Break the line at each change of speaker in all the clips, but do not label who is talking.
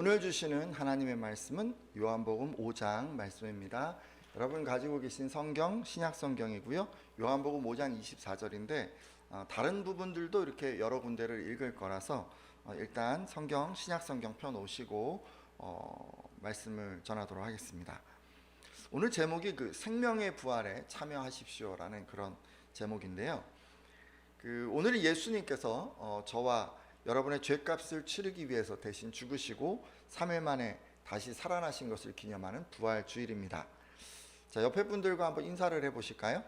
오늘 주시는 하나님의 말씀은 요한복음 5장 말씀입니다. 여러분 가지고 계신 성경 신약 성경이고요. 요한복음 5장 24절인데 다른 부분들도 이렇게 여러 군데를 읽을 거라서 일단 성경 신약 성경 편 오시고 말씀을 전하도록 하겠습니다. 오늘 제목이 생명의 부활에 참여하십시오라는 그런 제목인데요. 오늘 예수님께서 저와 여러분의 죄값을 치르기 위해서 대신 죽으시고 3일 만에 다시 살아나신 것을 기념하는 부활 주일입니다. 자, 옆에 분들과 한번 인사를 해보실까요?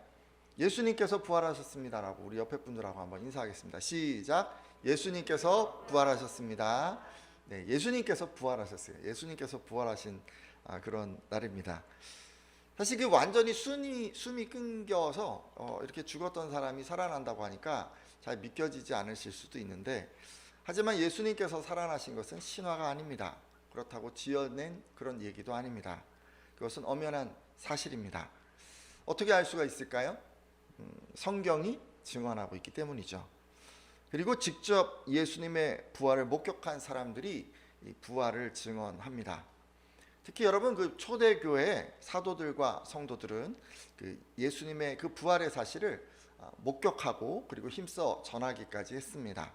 예수님께서 부활하셨습니다라고 우리 옆에 분들하고 한번 인사하겠습니다. 시작. 예수님께서 부활하셨습니다. 네, 예수님께서 부활하셨어요. 예수님께서 부활하신 그런 날입니다. 사실 완전히 숨이 끊겨서 이렇게 죽었던 사람이 살아난다고 하니까 잘 믿겨지지 않으실 수도 있는데, 하지만 예수님께서 살아나신 것은 신화가 아닙니다. 그렇다고 지어낸 그런 얘기도 아닙니다. 그것은 엄연한 사실입니다. 어떻게 알 수가 있을까요? 성경이 증언하고 있기 때문이죠. 그리고 직접 예수님의 부활을 목격한 사람들이 이 부활을 증언합니다. 특히 여러분 초대교회 사도들과 성도들은 예수님의 부활의 사실을 목격하고 그리고 힘써 전하기까지 했습니다.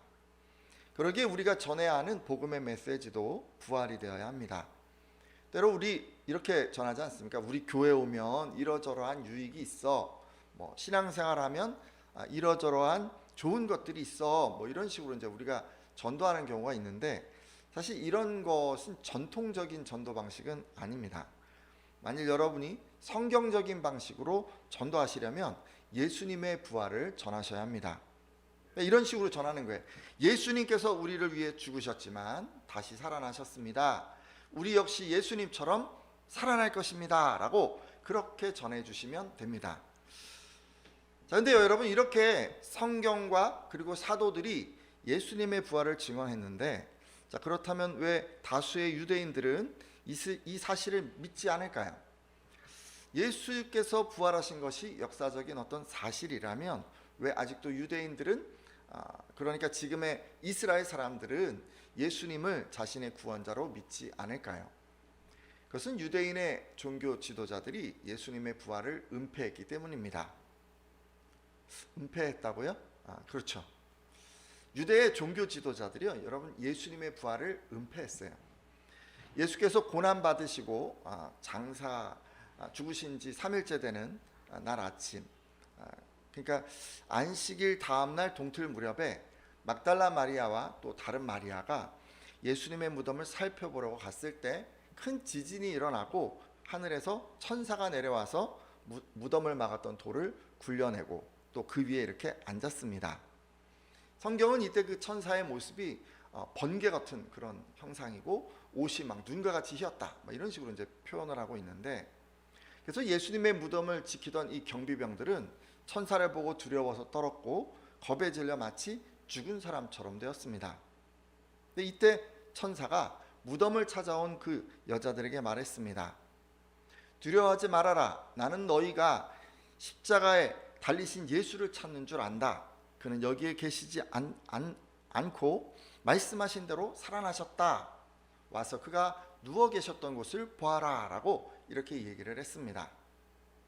그러기에 우리가 전해야 하는 복음의 메시지도 부활이 되어야 합니다. 때로 우리 이렇게 전하지 않습니까? 우리 교회 오면 이러저러한 유익이 있어, 신앙생활하면 이러저러한 좋은 것들이 있어, 이런 식으로 이제 우리가 전도하는 경우가 있는데, 사실 이런 것은 전통적인 전도 방식은 아닙니다. 만일 여러분이 성경적인 방식으로 전도하시려면 예수님의 부활을 전하셔야 합니다. 이런 식으로 전하는 거예요. 예수님께서 우리를 위해 죽으셨지만 다시 살아나셨습니다. 우리 역시 예수님처럼 살아날 것입니다 라고 그렇게 전해주시면 됩니다. 자, 근데 여러분, 이렇게 성경과 그리고 사도들이 예수님의 부활을 증언했는데, 자, 그렇다면 왜 다수의 유대인들은 이 사실을 믿지 않을까요? 예수께서 부활하신 것이 역사적인 어떤 사실이라면 왜 아직도 유대인들은, 그러니까 지금의 이스라엘 사람들은 예수님을 자신의 구원자로 믿지 않을까요? 그것은 유대인의 종교 지도자들이 예수님의 부활을 은폐했기 때문입니다. 은폐했다고요? 그렇죠. 유대의 종교 지도자들이요, 여러분, 예수님의 부활을 은폐했어요. 예수께서 고난 받으시고 죽으신 지 3일째 되는 날 아침, 그러니까 안식일 다음날 동틀 무렵에 막달라 마리아와 또 다른 마리아가 예수님의 무덤을 살펴보려고 갔을 때 큰 지진이 일어나고 하늘에서 천사가 내려와서 무덤을 막았던 돌을 굴려내고 또 그 위에 이렇게 앉았습니다. 성경은 이때 그 천사의 모습이 번개 같은 그런 형상이고 옷이 막 눈과 같이 휘었다, 이런 식으로 이제 표현을 하고 있는데, 그래서 예수님의 무덤을 지키던 이 경비병들은 천사를 보고 두려워서 떨었고 겁에 질려 마치 죽은 사람처럼 되었습니다. 근데 이때 천사가 무덤을 찾아온 그 여자들에게 말했습니다. 두려워하지 말아라. 나는 너희가 십자가에 달리신 예수를 찾는 줄 안다. 그는 여기에 계시지 않고 말씀하신 대로 살아나셨다. 와서 그가 누워 계셨던 곳을 보아라 라고 이렇게 얘기를 했습니다.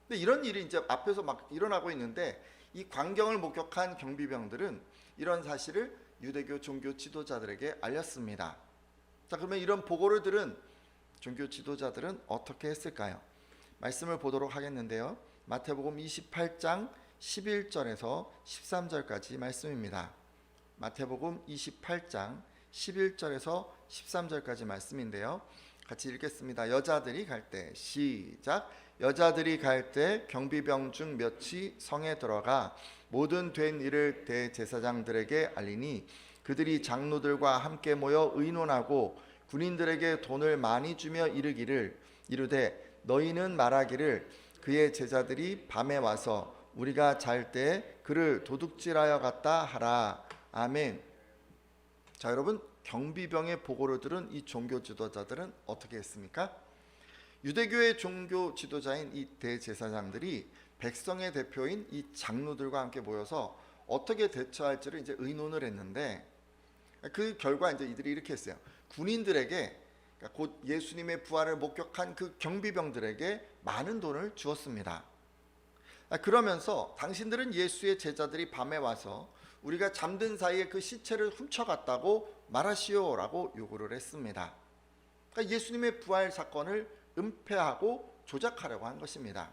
근데 이런 일이 이제 앞에서 막 일어나고 있는데, 이 광경을 목격한 경비병들은 이런 사실을 유대교 종교 지도자들에게 알렸습니다. 자, 그러면 이런 보고를 들은 종교 지도자들은 어떻게 했을까요? 말씀을 보도록 하겠는데요. 마태복음 28장 11절에서 13절까지 말씀입니다. 마태복음 28장 11절에서 13절까지 말씀인데요. 같이 읽겠습니다. 여자들이 갈 때, 시작. 여자들이 갈 때 경비병 중 몇이 성에 들어가 모든 된 일을 대제사장들에게 알리니, 그들이 장로들과 함께 모여 의논하고 군인들에게 돈을 많이 주며 이르되 너희는 말하기를 그의 제자들이 밤에 와서 우리가 잘 때 그를 도둑질하여 갔다 하라. 아멘. 자, 여러분, 경비병의 보고를 들은 이 종교 지도자들은 어떻게 했습니까? 유대교의 종교 지도자인 이 대제사장들이 백성의 대표인 이 장로들과 함께 모여서 어떻게 대처할지를 이제 의논을 했는데, 그 결과 이제 이들이 이렇게 했어요. 군인들에게 그러니까 곧 예수님의 부활을 목격한 그 경비병들에게 많은 돈을 주었습니다. 그러면서 당신들은 예수의 제자들이 밤에 와서 우리가 잠든 사이에 그 시체를 훔쳐갔다고 말하시오라고 요구를 했습니다. 그러니까 예수님의 부활 사건을 은폐하고 조작하려고 한 것입니다.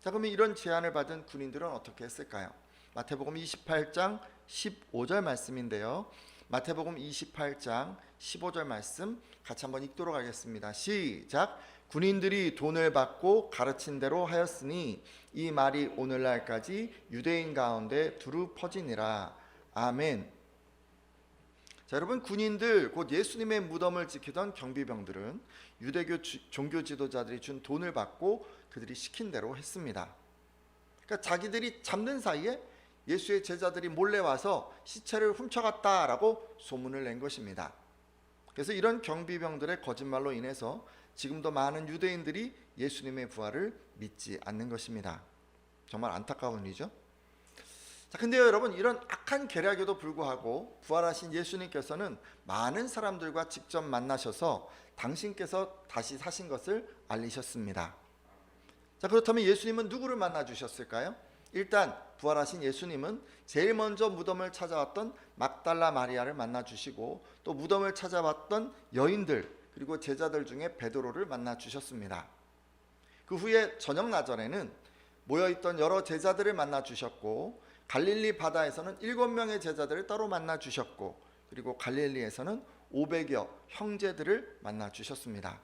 자, 그러면 이런 제안을 받은 군인들은 어떻게 했을까요? 마태복음 28장 15절 말씀인데요. 마태복음 28장 15절 말씀 같이 한번 읽도록 하겠습니다. 시작. 군인들이 돈을 받고 가르친 대로 하였으니 이 말이 오늘날까지 유대인 가운데 두루 퍼지니라. 아멘. 자, 여러분, 군인들 곧 예수님의 무덤을 지키던 경비병들은 유대교 종교 지도자들이 준 돈을 받고 그들이 시킨 대로 했습니다. 그러니까 자기들이 잠든 사이에 예수의 제자들이 몰래 와서 시체를 훔쳐갔다라고 소문을 낸 것입니다. 그래서 이런 경비병들의 거짓말로 인해서 지금도 많은 유대인들이 예수님의 부활을 믿지 않는 것입니다. 정말 안타까운 일이죠. 자, 근데요, 여러분, 이런 악한 계략에도 불구하고 부활하신 예수님께서는 많은 사람들과 직접 만나셔서 당신께서 다시 사신 것을 알리셨습니다. 자, 그렇다면 예수님은 누구를 만나 주셨을까요? 일단 부활하신 예수님은 제일 먼저 무덤을 찾아왔던 막달라 마리아를 만나 주시고, 또 무덤을 찾아왔던 여인들 그리고 제자들 중에 베드로를 만나 주셨습니다. 그 후에 저녁 나절에는 모여있던 여러 제자들을 만나 주셨고, 갈릴리 바다에서는 7명의 제자들을 따로 만나 주셨고, 그리고 갈릴리에서는 500여 형제들을 만나 주셨습니다.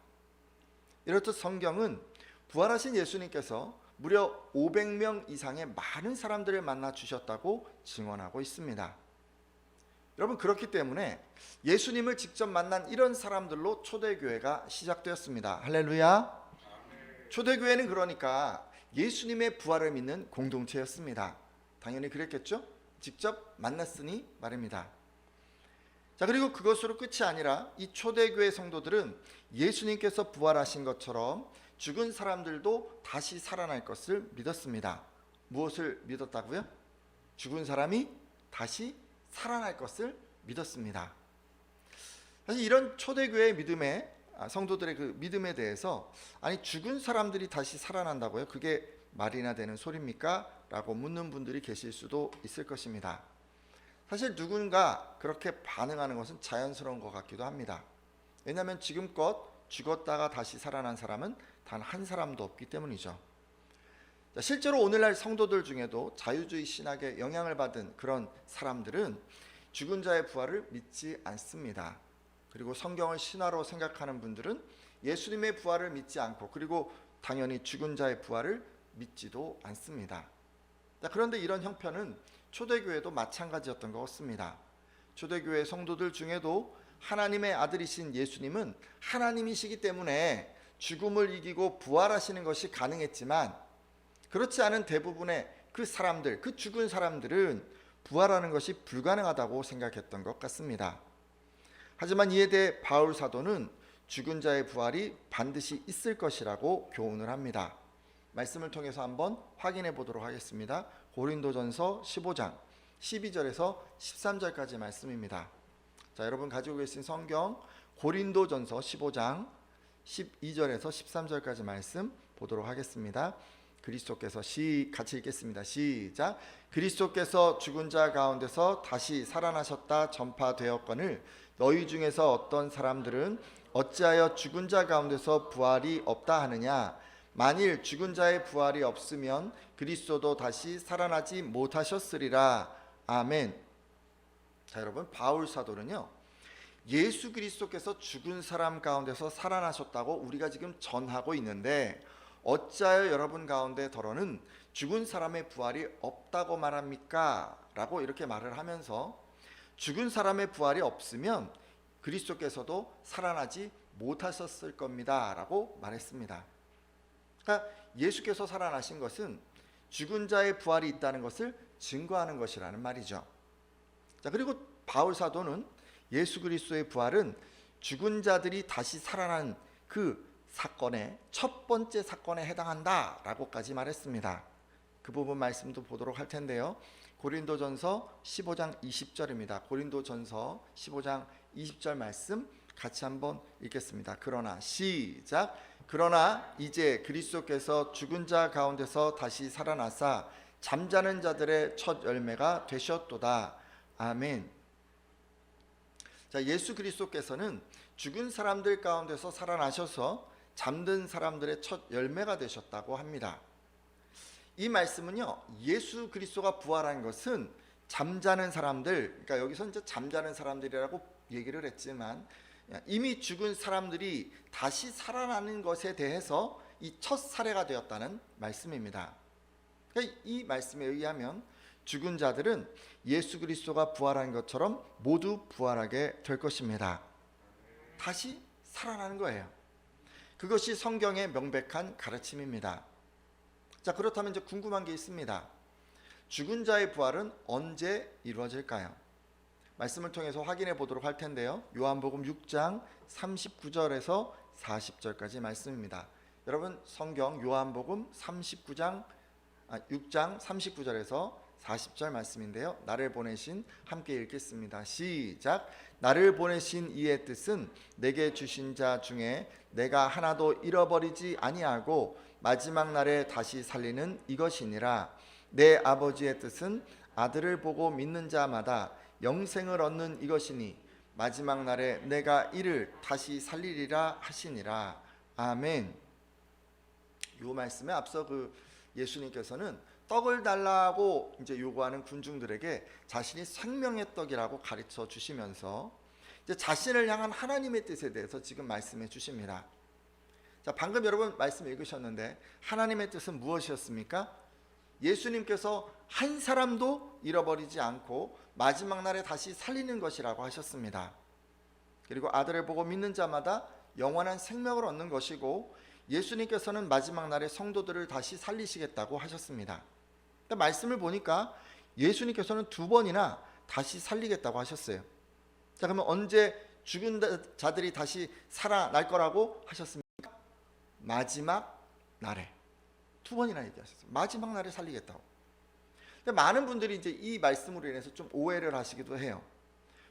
이렇듯 성경은 부활하신 예수님께서 무려 500명 이상의 많은 사람들을 만나 주셨다고 증언하고 있습니다. 여러분, 그렇기 때문에 예수님을 직접 만난 이런 사람들로 초대교회가 시작되었습니다. 할렐루야. 초대교회는 그러니까 예수님의 부활을 믿는 공동체였습니다. 당연히 그랬겠죠? 직접 만났으니 말입니다. 자, 그리고 그것으로 끝이 아니라 이 초대교회 성도들은 예수님께서 부활하신 것처럼 죽은 사람들도 다시 살아날 것을 믿었습니다. 무엇을 믿었다고요? 죽은 사람이 다시 살아날 것을 믿었습니다. 사실 이런 초대교회의 믿음에 성도들의 그 믿음에 대해서, 아니 죽은 사람들이 다시 살아난다고요? 그게 말이나 되는 소리입니까? 라고 묻는 분들이 계실 수도 있을 것입니다. 사실 누군가 그렇게 반응하는 것은 자연스러운 것 같기도 합니다. 왜냐하면 지금껏 죽었다가 다시 살아난 사람은 단 한 사람도 없기 때문이죠. 실제로 오늘날 성도들 중에도 자유주의 신학에 영향을 받은 그런 사람들은 죽은 자의 부활을 믿지 않습니다. 그리고 성경을 신화로 생각하는 분들은 예수님의 부활을 믿지 않고, 그리고 당연히 죽은 자의 부활을 믿지도 않습니다. 그런데 이런 형편은 초대교회도 마찬가지였던 것 같습니다. 초대교회 성도들 중에도 하나님의 아들이신 예수님은 하나님이시기 때문에 죽음을 이기고 부활하시는 것이 가능했지만, 그렇지 않은 대부분의 그 사람들, 그 죽은 사람들은 부활하는 것이 불가능하다고 생각했던 것 같습니다. 하지만 이에 대해 바울 사도는 죽은 자의 부활이 반드시 있을 것이라고 교훈을 합니다. 말씀을 통해서 한번 확인해 보도록 하겠습니다. 고린도전서 15장 12절에서 13절까지 말씀입니다. 자, 여러분 가지고 계신 성경 고린도전서 15장 12절에서 13절까지 말씀 보도록 하겠습니다. 그리스도께서 같이 읽겠습니다. 시작. 그리스도께서 죽은 자 가운데서 다시 살아나셨다 전파되었거늘 너희 중에서 어떤 사람들은 어찌하여 죽은 자 가운데서 부활이 없다 하느냐. 만일 죽은 자의 부활이 없으면 그리스도도 다시 살아나지 못하셨으리라. 아멘. 자, 여러분, 바울 사도는요, 예수 그리스도께서 죽은 사람 가운데서 살아나셨다고 우리가 지금 전하고 있는데, 어찌하여 여러분 가운데 더러는 죽은 사람의 부활이 없다고 말합니까? 라고 이렇게 말을 하면서 죽은 사람의 부활이 없으면 그리스도께서도 살아나지 못하셨을 겁니다 라고 말했습니다. 그러니까 예수께서 살아나신 것은 죽은 자의 부활이 있다는 것을 증거하는 것이라는 말이죠. 자, 그리고 바울 사도는 예수 그리스도의 부활은 죽은 자들이 다시 살아난 그 사건의 첫 번째 사건에 해당한다라고까지 말했습니다. 그 부분 말씀도 보도록 할 텐데요. 고린도전서 15장 20절입니다. 고린도전서 15장 20절 말씀 같이 한번 읽겠습니다. 그러나 시작. 그러나 이제 그리스도께서 죽은 자 가운데서 다시 살아나사 잠자는 자들의 첫 열매가 되셨도다. 아멘. 자, 예수 그리스도께서는 죽은 사람들 가운데서 살아나셔서 잠든 사람들의 첫 열매가 되셨다고 합니다. 이 말씀은요, 예수 그리스도가 부활한 것은 잠자는 사람들, 그러니까 여기서 이제 잠자는 사람들이라고 얘기를 했지만 이미 죽은 사람들이 다시 살아나는 것에 대해서 이 첫 사례가 되었다는 말씀입니다. 그러니까 이 말씀에 의하면 죽은 자들은 예수 그리스도가 부활한 것처럼 모두 부활하게 될 것입니다. 다시 살아나는 거예요. 그것이 성경의 명백한 가르침입니다. 자, 그렇다면 이제 궁금한 게 있습니다. 죽은 자의 부활은 언제 이루어질까요? 말씀을 통해서 확인해 보도록 할 텐데요. 요한복음 6장 39절에서 40절까지 말씀입니다. 여러분 성경 요한복음 6장 39절에서 40절 말씀인데요. 나를 보내신 함께 읽겠습니다. 시작. 나를 보내신 이의 뜻은 내게 주신 자 중에 내가 하나도 잃어버리지 아니하고 마지막 날에 다시 살리는 이것이니라. 내 아버지의 뜻은 아들을 보고 믿는 자마다 영생을 얻는 이것이니 마지막 날에 내가 이를 다시 살리리라 하시니라. 아멘. 이 말씀에 앞서 예수님께서는 떡을 달라고 이제 요구하는 군중들에게 자신이 생명의 떡이라고 가르쳐 주시면서 이제 자신을 향한 하나님의 뜻에 대해서 지금 말씀해 주십니다. 자, 방금 여러분 말씀 읽으셨는데 하나님의 뜻은 무엇이었습니까? 예수님께서 한 사람도 잃어버리지 않고 마지막 날에 다시 살리는 것이라고 하셨습니다. 그리고 아들을 보고 믿는 자마다 영원한 생명을 얻는 것이고 예수님께서는 마지막 날에 성도들을 다시 살리시겠다고 하셨습니다. 말씀을 보니까 예수님께서는 2번이나 다시 살리겠다고 하셨어요. 자, 그러면 언제 죽은 자들이 다시 살아날 거라고 하셨습니까? 마지막 날에 2번이나 얘기하셨어요. 마지막 날에 살리겠다고. 근데 많은 분들이 이제 이 말씀으로 인해서 좀 오해를 하시기도 해요.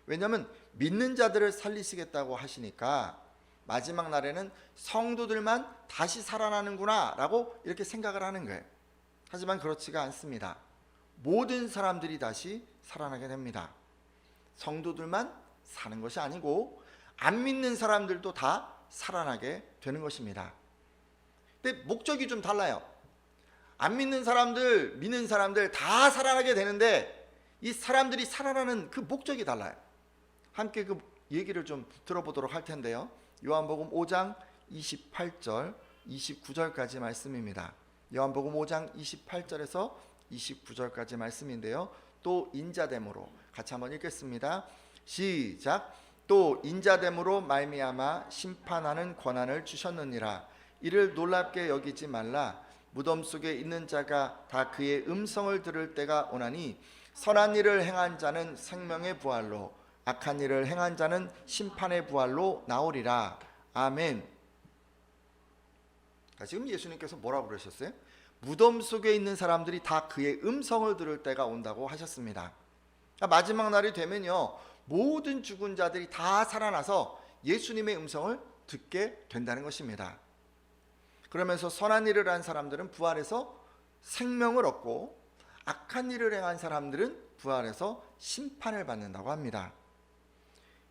왜냐하면 믿는 자들을 살리시겠다고 하시니까 마지막 날에는 성도들만 다시 살아나는구나 라고 이렇게 생각을 하는 거예요. 하지만 그렇지가 않습니다. 모든 사람들이 다시 살아나게 됩니다. 성도들만 사는 것이 아니고 안 믿는 사람들도 다 살아나게 되는 것입니다. 근데 목적이 좀 달라요. 안 믿는 사람들, 믿는 사람들 다 살아나게 되는데 이 사람들이 살아나는 그 목적이 달라요. 함께 그 얘기를 좀 들어보도록 할 텐데요. 요한복음 5장 28절 29절까지 말씀입니다. 요한복음 5장 28절에서 29절까지 말씀인데요. 또 인자됨으로 같이 한번 읽겠습니다. 시작. 또 인자됨으로 말미암아 심판하는 권한을 주셨느니라. 이를 놀랍게 여기지 말라. 무덤 속에 있는 자가 다 그의 음성을 들을 때가 오나니 선한 일을 행한 자는 생명의 부활로 악한 일을 행한 자는 심판의 부활로 나오리라. 아멘. 지금 예수님께서 뭐라고 그러셨어요? 무덤 속에 있는 사람들이 다 그의 음성을 들을 때가 온다고 하셨습니다. 마지막 날이 되면요, 모든 죽은 자들이 다 살아나서 예수님의 음성을 듣게 된다는 것입니다. 그러면서 선한 일을 한 사람들은 부활해서 생명을 얻고 악한 일을 행한 사람들은 부활해서 심판을 받는다고 합니다.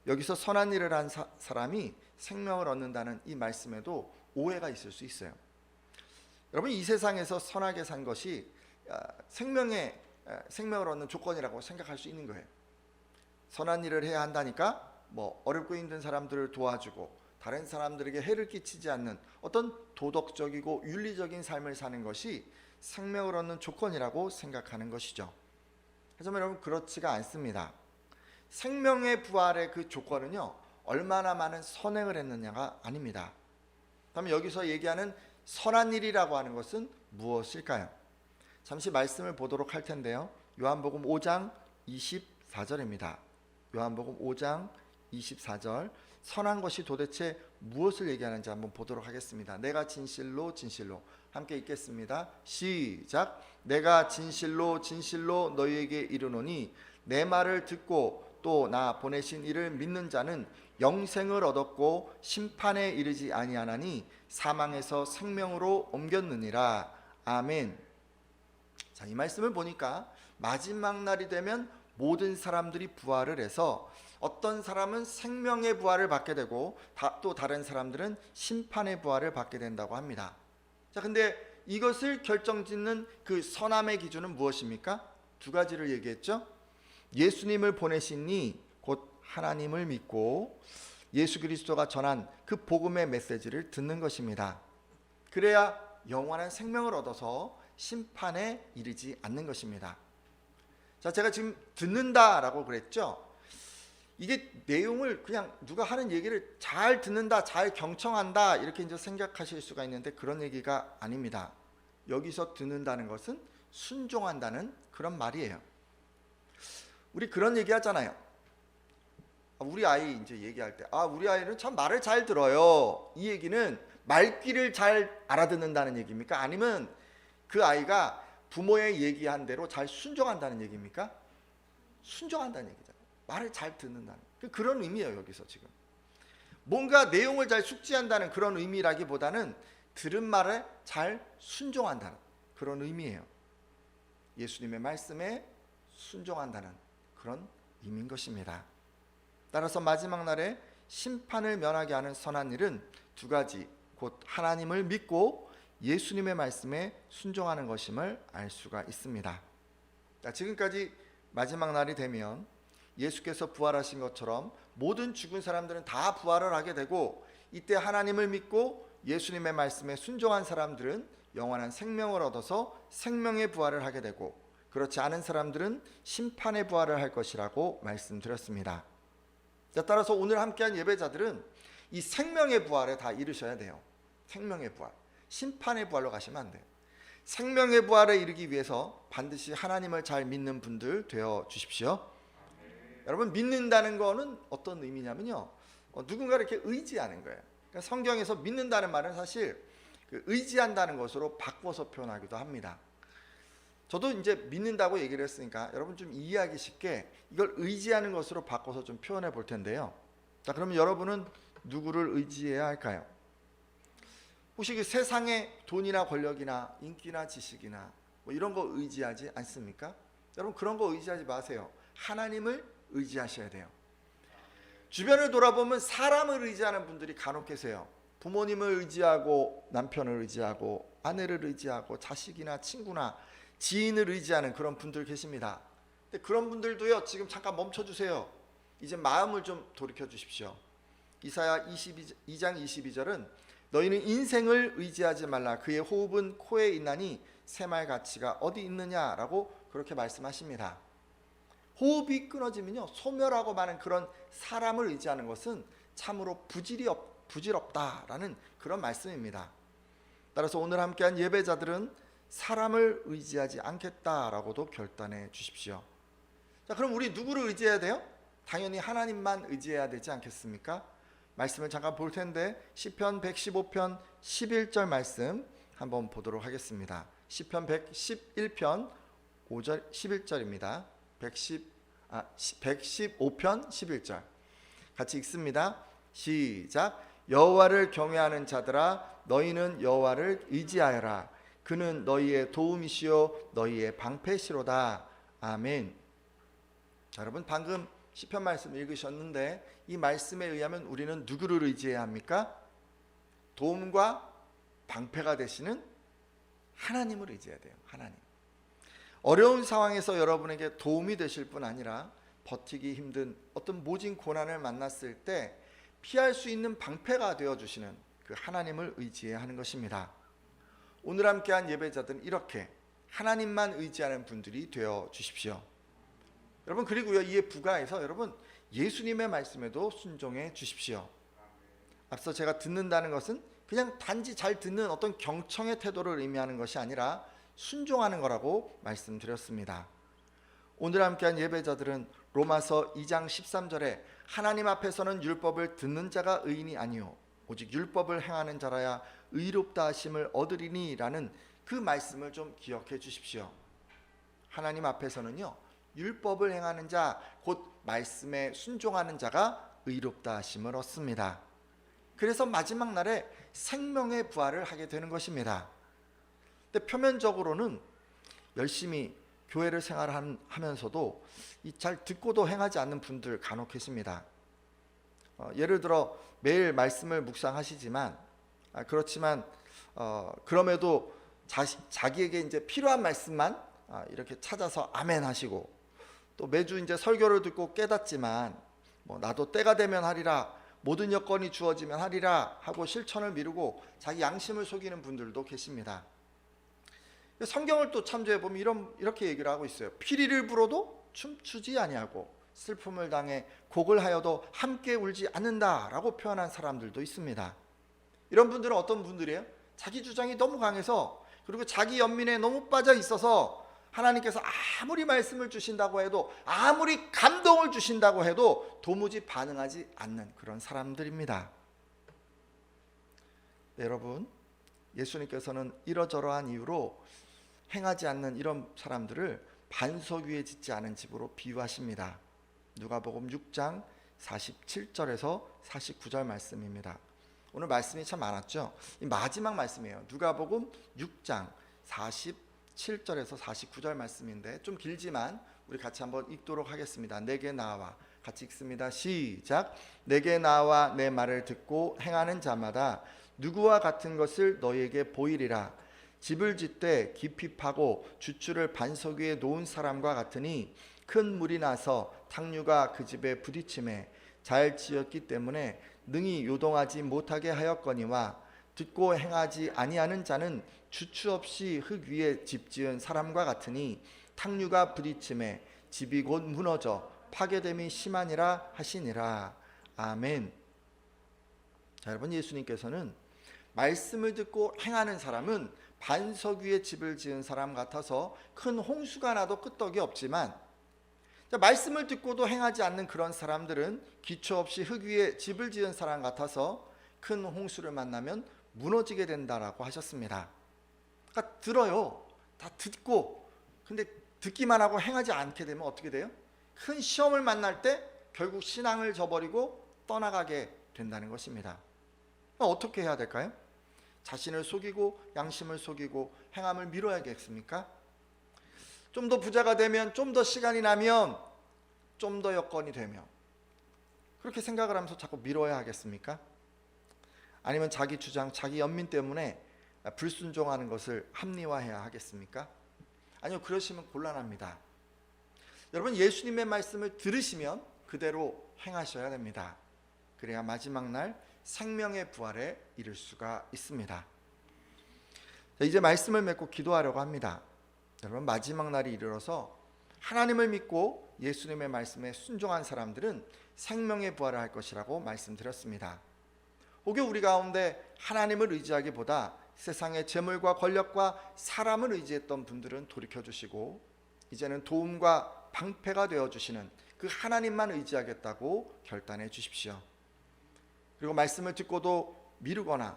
여기서 선한 일을 한 사람이 생명을 얻는다는 이 말씀에도 오해가 있을 수 있어요. 여러분, 이 세상에서 선하게 산 것이 생명을 얻는 조건이라고 생각할 수 있는 거예요. 선한 일을 해야 한다니까 어렵고 힘든 사람들을 도와주고 다른 사람들에게 해를 끼치지 않는 어떤 도덕적이고 윤리적인 삶을 사는 것이 생명을 얻는 조건이라고 생각하는 것이죠. 하지만 여러분, 그렇지가 않습니다. 생명의 부활의 그 조건은요, 얼마나 많은 선행을 했느냐가 아닙니다. 그럼 여기서 얘기하는 선한 일이라고 하는 것은 무엇일까요? 잠시 말씀을 보도록 할 텐데요. 요한복음 5장 24절입니다. 요한복음 5장 24절. 선한 것이 도대체 무엇을 얘기하는지 한번 보도록 하겠습니다. 내가 진실로 진실로 함께 읽겠습니다. 시작. 내가 진실로 진실로 너희에게 이르노니 내 말을 듣고 또 나 보내신 이를 믿는 자는 영생을 얻었고 심판에 이르지 아니하나니 사망에서 생명으로 옮겼느니라. 아멘. 자, 이 말씀을 보니까 마지막 날이 되면 모든 사람들이 부활을 해서 어떤 사람은 생명의 부활을 받게 되고 또 다른 사람들은 심판의 부활을 받게 된다고 합니다. 자, 근데 이것을 결정짓는 그 선함의 기준은 무엇입니까? 두 가지를 얘기했죠. 예수님을 보내시니 곧 하나님을 믿고 예수 그리스도가 전한 그 복음의 메시지를 듣는 것입니다. 그래야 영원한 생명을 얻어서 심판에 이르지 않는 것입니다. 자, 제가 지금 듣는다라고 그랬죠. 이게 내용을 그냥 누가 하는 얘기를 잘 듣는다, 잘 경청한다 이렇게 이제 생각하실 수가 있는데 그런 얘기가 아닙니다. 여기서 듣는다는 것은 순종한다는 그런 말이에요. 우리 그런 얘기 하잖아요. 우리 아이 이제 얘기할 때, 우리 아이는 참 말을 잘 들어요. 이 얘기는 말귀를 잘 알아듣는다는 얘기입니까? 아니면 그 아이가 부모의 얘기한 대로 잘 순종한다는 얘기입니까? 순종한다는 얘기잖아요. 말을 잘 듣는다는 그런 의미예요. 여기서 지금 뭔가 내용을 잘 숙지한다는 그런 의미라기보다는 들은 말에 잘 순종한다는 그런 의미예요. 예수님의 말씀에 순종한다는 그런 의미인 것입니다. 따라서 마지막 날에 심판을 면하게 하는 선한 일은 두 가지, 곧 하나님을 믿고 예수님의 말씀에 순종하는 것임을 알 수가 있습니다. 지금까지 마지막 날이 되면 예수께서 부활하신 것처럼 모든 죽은 사람들은 다 부활을 하게 되고 이때 하나님을 믿고 예수님의 말씀에 순종한 사람들은 영원한 생명을 얻어서 생명의 부활을 하게 되고 그렇지 않은 사람들은 심판의 부활을 할 것이라고 말씀드렸습니다. 따라서 오늘 함께한 예배자들은 이 생명의 부활에 다 이르셔야 돼요. 생명의 부활, 심판의 부활로 가시면 안 돼요. 생명의 부활에 이르기 위해서 반드시 하나님을 잘 믿는 분들 되어 주십시오. 여러분, 믿는다는 거는 어떤 의미냐면요, 누군가를 이렇게 의지하는 거예요. 그러니까 성경에서 믿는다는 말은 사실 의지한다는 것으로 바꿔서 표현하기도 합니다. 저도 이제 믿는다고 얘기를 했으니까 여러분 좀 이해하기 쉽게 이걸 의지하는 것으로 바꿔서 좀 표현해 볼 텐데요. 자, 그러면 여러분은 누구를 의지해야 할까요? 혹시 그 세상의 돈이나 권력이나 인기나 지식이나 뭐 이런 거 의지하지 않습니까? 여러분 그런 거 의지하지 마세요. 하나님을 의지하셔야 돼요. 주변을 돌아보면 사람을 의지하는 분들이 간혹 계세요. 부모님을 의지하고 남편을 의지하고 아내를 의지하고 자식이나 친구나 지인을 의지하는 그런 분들 계십니다. 근데 그런 분들도요, 지금 잠깐 멈춰주세요. 이제 마음을 좀 돌이켜 주십시오. 이사야 2장 22절은 너희는 인생을 의지하지 말라. 그의 호흡은 코에 있나니 새말 가치가 어디 있느냐라고 그렇게 말씀하십니다. 호흡이 끊어지면요, 소멸하고 마는 그런 사람을 의지하는 것은 참으로 부질없다라는 그런 말씀입니다. 따라서 오늘 함께한 예배자들은 사람을 의지하지 않겠다라고도 결단해 주십시오. 자, 그럼 우리 누구를 의지해야 돼요? 당연히 하나님만 의지해야 되지 않겠습니까? 말씀을 잠깐 볼 텐데 시편 115편 11절 말씀 한번 보도록 하겠습니다. 시편 111편 5절 11절입니다. 115편 11절 같이 읽습니다. 시작. 여호와를 경외하는 자들아 너희는 여호와를 의지하여라. 그는 너희의 도움이시요 너희의 방패시로다. 아멘. 자, 여러분 방금 시편 말씀 읽으셨는데 이 말씀에 의하면 우리는 누구를 의지해야 합니까? 도움과 방패가 되시는 하나님을 의지해야 돼요. 하나님. 어려운 상황에서 여러분에게 도움이 되실 뿐 아니라 버티기 힘든 어떤 모진 고난을 만났을 때 피할 수 있는 방패가 되어주시는 그 하나님을 의지해야 하는 것입니다. 오늘 함께한 예배자들은 이렇게 하나님만 의지하는 분들이 되어 주십시오. 여러분, 그리고요, 이에 부가해서 여러분 예수님의 말씀에도 순종해 주십시오. 앞서 제가 듣는다는 것은 그냥 단지 잘 듣는 어떤 경청의 태도를 의미하는 것이 아니라 순종하는 거라고 말씀드렸습니다. 오늘 함께한 예배자들은 로마서 2장 13절에 하나님 앞에서는 율법을 듣는 자가 의인이 아니요 오직 율법을 행하는 자라야 의롭다 하심을 얻으리니 라는 그 말씀을 좀 기억해 주십시오. 하나님 앞에서는요, 율법을 행하는 자 곧 말씀에 순종하는 자가 의롭다 하심을 얻습니다. 그래서 마지막 날에 생명의 부활을 하게 되는 것입니다. 근데 표면적으로는 열심히 교회를 생활하면서도 잘 듣고도 행하지 않는 분들 간혹 계십니다. 예를 들어 매일 말씀을 묵상하시지만 그렇지만 그럼에도 자기에게 이제 필요한 말씀만 이렇게 찾아서 아멘 하시고, 또 매주 이제 설교를 듣고 깨닫지만 나도 때가 되면 하리라, 모든 여건이 주어지면 하리라 하고 실천을 미루고 자기 양심을 속이는 분들도 계십니다. 성경을 또 참조해 보면 이렇게 얘기를 하고 있어요. 피리를 불어도 춤추지 아니하고 슬픔을 당해 곡을 하여도 함께 울지 않는다라고 표현한 사람들도 있습니다. 이런 분들은 어떤 분들이에요? 자기 주장이 너무 강해서, 그리고 자기 연민에 너무 빠져 있어서 하나님께서 아무리 말씀을 주신다고 해도, 아무리 감동을 주신다고 해도 도무지 반응하지 않는 그런 사람들입니다. 네, 여러분, 예수님께서는 이러저러한 이유로 행하지 않는 이런 사람들을 반석 위에 짓지 않은 집으로 비유하십니다. 누가복음 6장 47절에서 49절 말씀입니다. 오늘 말씀이 참 많았죠. 이 마지막 말씀이에요. 누가복음 6장 47절에서 49절 말씀인데 좀 길지만 우리 같이 한번 읽도록 하겠습니다. 내게 나와, 같이 읽습니다. 시작. 내게 나와 내 말을 듣고 행하는 자마다 누구와 같은 것을 너희에게 보이리라. 집을 짓되 깊이 파고 주추를 반석 위에 놓은 사람과 같으니 큰 물이 나서 탕류가 그 집에 부딪히매 잘 지었기 때문에 능히 요동하지 못하게 하였거니와, 듣고 행하지 아니하는 자는 주추 없이 흙 위에 집 지은 사람과 같으니 탕류가 부딪히매 집이 곧 무너져 파괴됨이 심하니라 하시니라. 아멘. 자, 여러분, 예수님께서는 말씀을 듣고 행하는 사람은 반석 위에 집을 지은 사람 같아서 큰 홍수가 나도 끄떡이 없지만, 말씀을 듣고도 행하지 않는 그런 사람들은 기초 없이 흙 위에 집을 지은 사람 같아서 큰 홍수를 만나면 무너지게 된다라고 하셨습니다. 그러니까 들어요. 다 듣고, 근데 듣기만 하고 행하지 않게 되면 어떻게 돼요? 큰 시험을 만날 때 결국 신앙을 저버리고 떠나가게 된다는 것입니다. 어떻게 해야 될까요? 자신을 속이고 양심을 속이고 행함을 미뤄야겠습니까? 좀 더 부자가 되면, 좀 더 시간이 나면, 좀 더 여건이 되면, 그렇게 생각을 하면서 자꾸 미뤄야 하겠습니까? 아니면 자기 주장, 자기 연민 때문에 불순종하는 것을 합리화해야 하겠습니까? 아니요, 그러시면 곤란합니다. 여러분, 예수님의 말씀을 들으시면 그대로 행하셔야 됩니다. 그래야 마지막 날 생명의 부활에 이를 수가 있습니다. 이제 말씀을 맺고 기도하려고 합니다. 여러분, 마지막 날이 이르러서 하나님을 믿고 예수님의 말씀에 순종한 사람들은 생명의 부활을 할 것이라고 말씀드렸습니다. 혹여 우리 가운데 하나님을 의지하기보다 세상의 재물과 권력과 사람을 의지했던 분들은 돌이켜주시고 이제는 도움과 방패가 되어주시는 그 하나님만 의지하겠다고 결단해 주십시오. 그리고 말씀을 듣고도 미루거나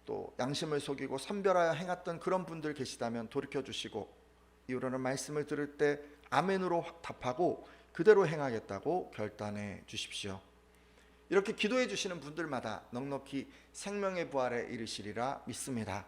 또 양심을 속이고 선별하여 행했던 그런 분들 계시다면 돌이켜주시고, 이후로는 말씀을 들을 때 아멘으로 답하고 그대로 행하겠다고 결단해 주십시오. 이렇게 기도해 주시는 분들마다 넉넉히 생명의 부활에 이르시리라 믿습니다.